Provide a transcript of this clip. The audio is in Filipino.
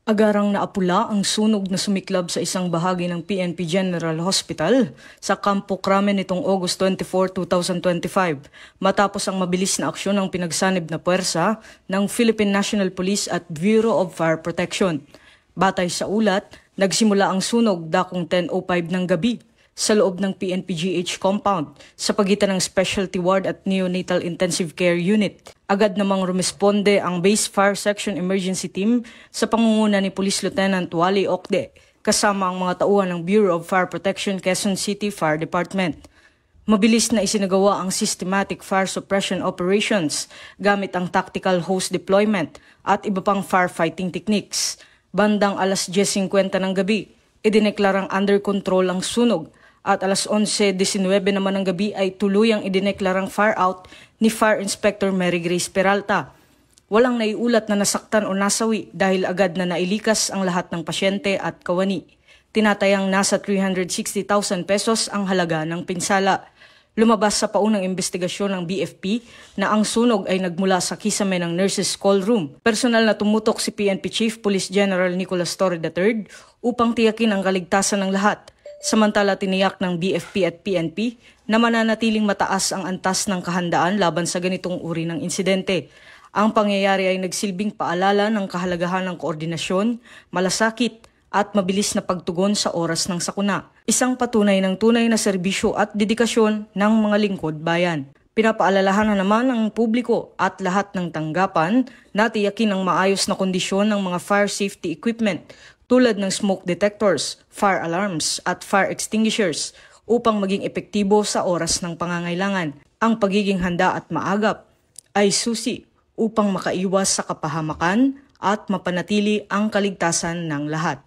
Agarang naapula ang sunog na sumiklab sa isang bahagi ng PNP General Hospital sa Campo Crame nitong August 24, 2025 matapos ang mabilis na aksyon ng pinagsanib na puwersa ng Philippine National Police at Bureau of Fire Protection. Batay sa ulat, nagsimula ang sunog dakong 10:05 ng gabi sa loob ng PNP-GH compound sa pagitan ng Specialty Ward at Neonatal Intensive Care Unit. Agad namang rumesponde ang Base Fire Section Emergency Team sa pangunguna ni Police Lieutenant Wally Ocde kasama ang mga tauhan ng Bureau of Fire Protection Quezon City Fire Department. Mabilis na isinagawa ang systematic fire suppression operations gamit ang tactical hose deployment at iba pang firefighting techniques. Bandang alas 10:50 ng gabi, idineklarang under control ang sunog at alas 11:19 naman ng gabi ay tuluyang idineklarang fire out ni Fire Inspector Mary Grace Peralta. Walang naiulat na nasaktan o nasawi dahil agad na nailikas ang lahat ng pasyente at kawani. Tinatayang nasa 360,000 pesos ang halaga ng pinsala. Lumabas sa paunang investigasyon ng BFP na ang sunog ay nagmula sa kisame ng nurses' call room. Personal na tumutok si PNP Chief Police General Nicolas Torre III upang tiyakin ang kaligtasan ng lahat. Samantala tiniyak ng BFP at PNP na mananatiling mataas ang antas ng kahandaan laban sa ganitong uri ng insidente. Ang pangyayari ay nagsilbing paalala ng kahalagahan ng koordinasyon, malasakit at mabilis na pagtugon sa oras ng sakuna. Isang patunay ng tunay na serbisyo at dedikasyon ng mga lingkod bayan. Pinapaalalahanan naman ng publiko at lahat ng tanggapan na tiyakin ang maayos na kondisyon ng mga fire safety equipment tulad ng smoke detectors, fire alarms at fire extinguishers upang maging epektibo sa oras ng pangangailangan. Ang pagiging handa at maagap ay susi upang makaiwas sa kapahamakan at mapanatili ang kaligtasan ng lahat.